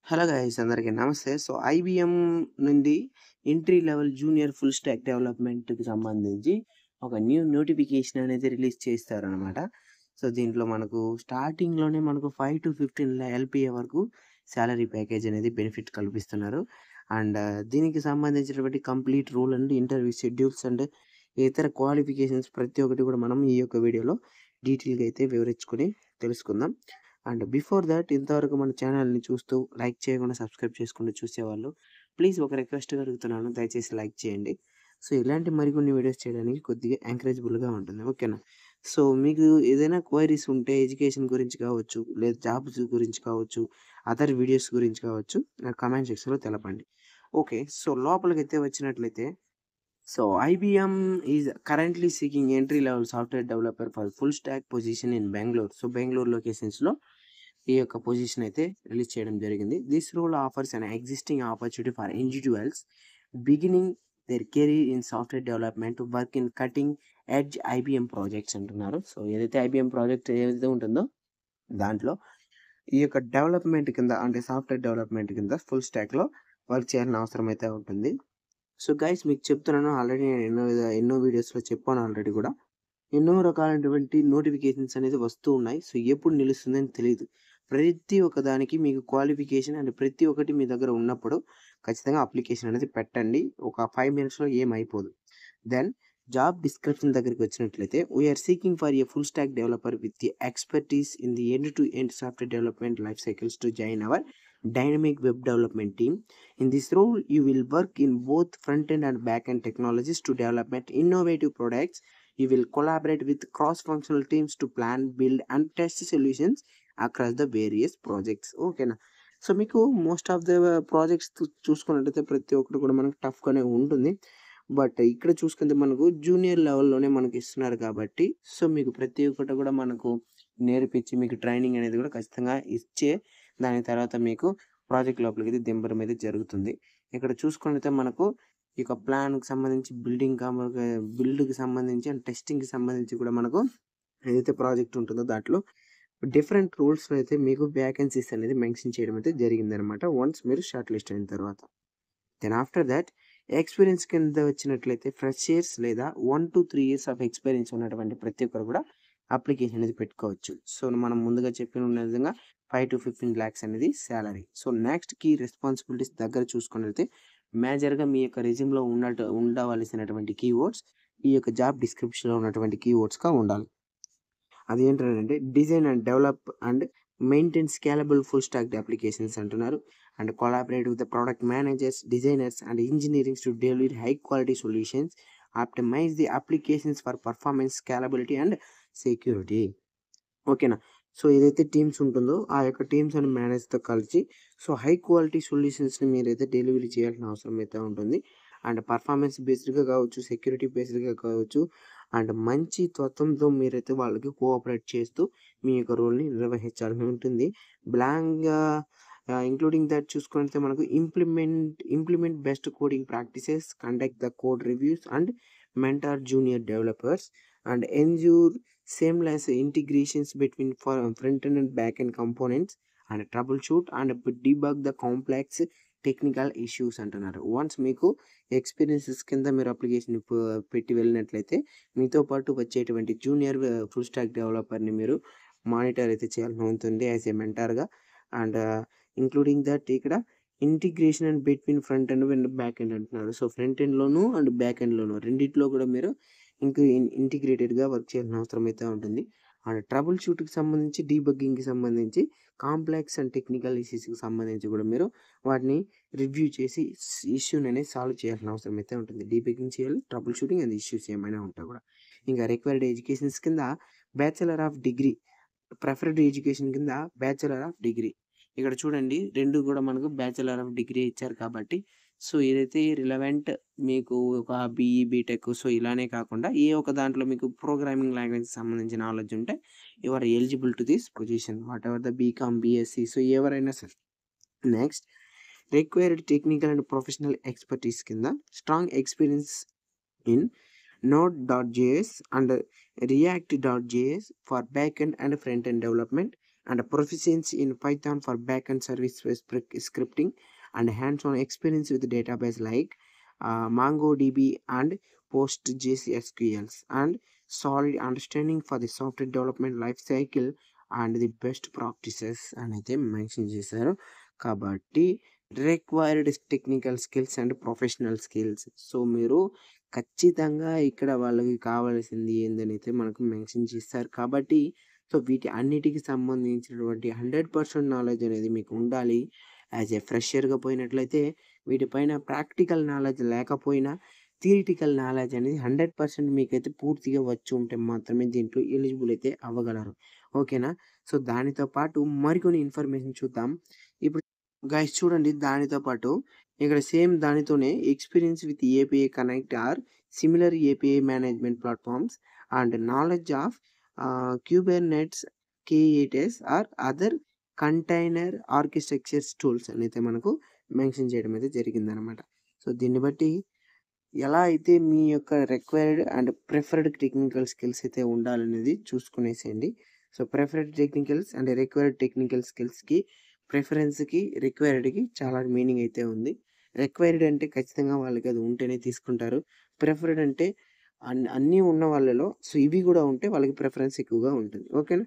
Hello guys అందరికీ నమస్తే. IBM నుండి entry level junior full stock డెవలప్మెంట్‌కి సంబంధించి ఒక నోటిఫికేషన్ అనేది రిలీజ్ చేస్తారనమాట. దీంట్లో మనకు స్టార్టింగ్‌లోనే మనకు 5-15 ఎల్‌పీఏ వరకు సాలరీ ప్యాకేజ్ అనేది బెనిఫిట్ కల్పిస్తున్నారు. అండ్ దీనికి సంబంధించినటువంటి complete rule and interview schedules and ఇతర క్వాలిఫికేషన్స్ ప్రతి ఒక్కటి కూడా మనం ఈ యొక్క వీడియోలో డీటెయిల్‌గా అయితే వివరించుకొని తెలుసుకుందాం. అండ్ బిఫోర్ దట్ ఇంతవరకు మన ఛానల్‌ని చూస్తూ లైక్ చేయకుండా సబ్స్క్రైబ్ చేసుకుంటూ చూసేవాళ్ళు ప్లీజ్ ఒక రిక్వెస్ట్‌గా అడుగుతున్నాను. దయచేసి లైక్ చేయండి. ఇలాంటి మరికొన్ని వీడియోస్ చేయడానికి కొద్దిగా ఎంకరేజబుల్‌గా ఉంటుంది. ఓకేనా? మీకు ఏదైనా క్వైరీస్ ఉంటే ఎడ్యుకేషన్ గురించి కావచ్చు, లేదా జాబ్స్ గురించి కావచ్చు, అదర్ వీడియోస్ గురించి కావచ్చు, నాకు కామెంట్ సెక్షన్‌లో తెలపండి. ఓకే. లోపలికైతే వచ్చినట్లయితే IBM is currently seeking entry-level software developer for full stack position in Bangalore. Bengaluru లొకేషన్స్‌లో ఈ యొక్క పొజిషన్ అయితే రిలీజ్ చేయడం జరిగింది. This role offers an existing opportunity for individuals beginning their career in software development to work in cutting edge IBM projects అంటున్నారు. ఏదైతే IBM project ఏదైతే ఉంటుందో దాంట్లో ఈ యొక్క డెవలప్‌మెంట్ కింద అంటే సాఫ్ట్‌వేర్ డెవలప్‌మెంట్ కింద ఫుల్ స్టాక్‌లో వర్క్ చేయాల్సిన అవసరం అయితే ఉంటుంది. గైస్ మీకు చెప్తున్నాను, ఆల్రెడీ నేను ఎన్నో వీడియోస్‌లో చెప్పాను ఆల్రెడీ కూడా. ఎన్నో రకాలైనటువంటి నోటిఫికేషన్స్ అనేది వస్తూ ఉన్నాయి. ఎప్పుడు నిలుస్తుందని తెలీదు. ప్రతి ఒక్క దానికి మీకు క్వాలిఫికేషన్ అండ్ ప్రతి ఒక్కటి మీ దగ్గర ఉన్నప్పుడు ఖచ్చితంగా అప్లికేషన్ అనేది పెట్టండి. ఒక 5 మినిట్స్‌లో ఏమైపోదు. దెన్ జాబ్ డిస్క్రిప్షన్ దగ్గరికి వచ్చినట్లయితే we are seeking for a full stack developer with the expertise in the end to end software development life cycles to join our dynamic web development team. In this role, you will work in both front-end and back-end technologies to develop innovative products. You will collaborate with cross-functional teams to plan, build, and test solutions across the various projects. ఓకేనా? మీకు most of the projects చూసుకున్నట్టయితే ప్రతి ఒక్కటి కూడా మనకు టఫ్‌గానే ఉంటుంది. But ఇక్కడ చూసుకుంటే మనకు జూనియర్ లెవెల్‌లోనే మనకి ఇస్తున్నారు కాబట్టి మీకు ప్రతి ఒక్కటి కూడా మనకు నేర్పించి మీకు ట్రైనింగ్ అనేది కూడా ఖచ్చితంగా ఇచ్చే దాని తర్వాత మీకు ప్రాజెక్ట్ లోపలికి దింపడం అయితే జరుగుతుంది. ఇక్కడ చూసుకున్నట్లయితే మనకు ఈ యొక్క ప్లాన్‌కి సంబంధించి బిల్డ్‌కి సంబంధించి అండ్ టెస్టింగ్‌కి సంబంధించి కూడా మనకు ఏదైతే ప్రాజెక్ట్ ఉంటుందో దాంట్లో డిఫరెంట్ రోల్స్‌లో అయితే మీకు వేకెన్సీస్ అనేది మెన్షన్ చేయడం అయితే జరిగిందనమాట. వన్స్ మీరు షార్ట్ లిస్ట్ అయిన తర్వాత. దెన్ ఆఫ్టర్ దట్ ఎక్స్‌పీరియన్స్ కింద వచ్చినట్లయితే ఫ్రెషర్స్ లేదా 1-3 ఇయర్స్ ఆఫ్ ఎక్స్‌పీరియన్స్ ఉన్నటువంటి ప్రతి ఒక్కరు కూడా అప్లికేషన్ అనేది పెట్టుకోవచ్చు. మనం ముందుగా చెప్పిన విధంగా 5-15 లాక్స్ అనేది సాలరీ. నెక్స్ట్ కీ రెస్పాన్సిబిలిటీస్ దగ్గర చూసుకున్నట్లయితే మేజర్‌గా మీ యొక్క రెజ్యూమ్‌లో ఉండవలసినటువంటి కీవర్డ్స్ ఈ యొక్క జాబ్ డిస్క్రిప్షన్‌లో ఉన్నటువంటి కీవర్డ్స్‌గా ఉండాలి. అదేంటంటే design and develop and maintain scalable full stack applications అంటున్నారు. And collaborate with the product managers, designers and engineerings to deliver high quality solutions, optimise the applications for performance, scalability and security. ఓకేనా? ఏదైతే teams ఉంటుందో ఆ యొక్క teams and మేనేజ్‌తో కలిసి high quality సొల్యూషన్స్‌ని మీరైతే delivery చేయాల్సిన అవసరం అయితే ఉంటుంది. అండ్ పర్ఫార్మెన్స్ బేస్డ్‌గా కావచ్చు, సెక్యూరిటీ బేస్డ్‌గా కావచ్చు, అండ్ మంచి తత్వంతో మీరైతే వాళ్ళకి కోఆపరేట్ చేస్తూ మీ యొక్క రోల్‌ని నిర్వహించాల్సి ఉంటుంది. బ్లాంక్‌గా ఇంక్లూడింగ్ దట్ చూసుకుంటే మనకు implement best coding practices, conduct the code reviews and mentor junior developers and ensure seamless integrations between front-end and back-end components and troubleshoot and debug the complex technical issues అంటున్నారు. Once మీకు experiences కింద మీరు application పెట్టి వెళ్ళినట్లయితే మీతో పాటు వచ్చేటువంటి junior full stock డెవలపర్ని మీరు మానిటర్ అయితే చేయాల్సి ఉంటుంది యాజ్ ఏ మెంటర్‌గా. అండ్ ఇంక్లూడింగ్ దట్ ఇక్కడ integration and between front end and back end అంటున్నారు. ఫ్రంట్ ఎండ్‌లోను అండ్ బ్యాక్ ఎండ్‌లోను రెండిట్లో కూడా మీరు ఇంటిగ్రేటెడ్‌గా వర్క్ చేయాల్సిన అవసరం అయితే ఉంటుంది. అండ్ ట్రబుల్ షూట్‌కి సంబంధించి, డీబగ్గింగ్‌కి సంబంధించి, కాంప్లెక్స్ అండ్ టెక్నికల్ ఇష్యూస్‌కి సంబంధించి కూడా మీరు వాటిని రివ్యూ చేసి ఇష్యూని అనేది సాల్వ్ చేయాల్సిన అవసరం అయితే ఉంటుంది. డీబగ్గింగ్ చేయాలి, ట్రబుల్ షూటింగ్ అండ్ ఇష్యూస్ ఏమైనా ఉంటే కూడా. ఇంకా రిక్వైర్డ్ ఎడ్యుకేషన్స్ కింద bachelor of degree, preferred education కింద బ్యాచిలర్ ఆఫ్ డిగ్రీ. ఇక్కడ చూడండి 2 కూడా మనకు బ్యాచిలర్ ఆఫ్ డిగ్రీ ఇచ్చారు కాబట్టి ఏదైతే రిలవెంట్ మీకు ఒక బీఈ, బీటెక్ ఇలానే కాకుండా ఏ ఒక దాంట్లో మీకు ప్రోగ్రామింగ్ లాంగ్వేజ్‌కి సంబంధించిన నాలెడ్జ్ ఉంటే you are eligible to this position. Whatever the BCom, BSc ఎవరైనా సరే. Next required technical and professional expertise కింద strong experience in Node.js and React.js for backend and front-end development, and proficiency in Python for backend service scripting, and hands-on experience with database like MongoDB and PostgreSQLs, and solid understanding for the software development life cycle and the best practices అని అయితే mention చేశారు. కాబట్టి required technical skills and professional skills. So మీరు ఖచ్చితంగా ఇక్కడ వాళ్ళకి కావాల్సింది ఏందని అయితే మనకు మెన్షన్ చేస్తారు. కాబట్టి సో వీటి అన్నిటికి సంబంధించినటువంటి 100% నాలెడ్జ్ అనేది మీకు ఉండాలి. యాజ్ ఏ ఫ్రెషర్గా పోయినట్లయితే వీటిపైన ప్రాక్టికల్ నాలెడ్జ్ లేకపోయినా థియరిటికల్ నాలెడ్జ్ అనేది 100% మీకైతే పూర్తిగా వచ్చి ఉంటే మాత్రమే దీంట్లో ఎలిజిబుల్ అయితే అవ్వగలరు. ఓకేనా? సో దానితో పాటు మరికొన్ని ఇన్ఫర్మేషన్ చూద్దాం. ఇప్పుడు గైస్ చూడండి, దానితో పాటు ఇక్కడ సేమ్ దానితోనే experience with API connect or similar API management platforms and knowledge of Kubernetes, K8s or other container architectures tools అనేది మనకు మెన్షన్ చేయడం అయితే జరిగిందనమాట. సో దీన్ని బట్టి ఎలా అయితే మీ యొక్క required and preferred technical skills అయితే ఉండాలనేది చూసుకునేసేయండి. So preferred technicals and required technical స్కిల్స్కి, ప్రిఫరెన్స్కి, రిక్వైర్డ్కి చాలా మీనింగ్ అయితే ఉంది. రిక్వైర్డ్ అంటే ఖచ్చితంగా వాళ్ళకి అది ఉంటేనే తీసుకుంటారు. ప్రిఫర్డ్ అంటే అన్నీ ఉన్న వాళ్ళలో సో ఇవి కూడా ఉంటే వాళ్ళకి ప్రిఫరెన్స్ ఎక్కువగా ఉంటుంది. ఓకేనా?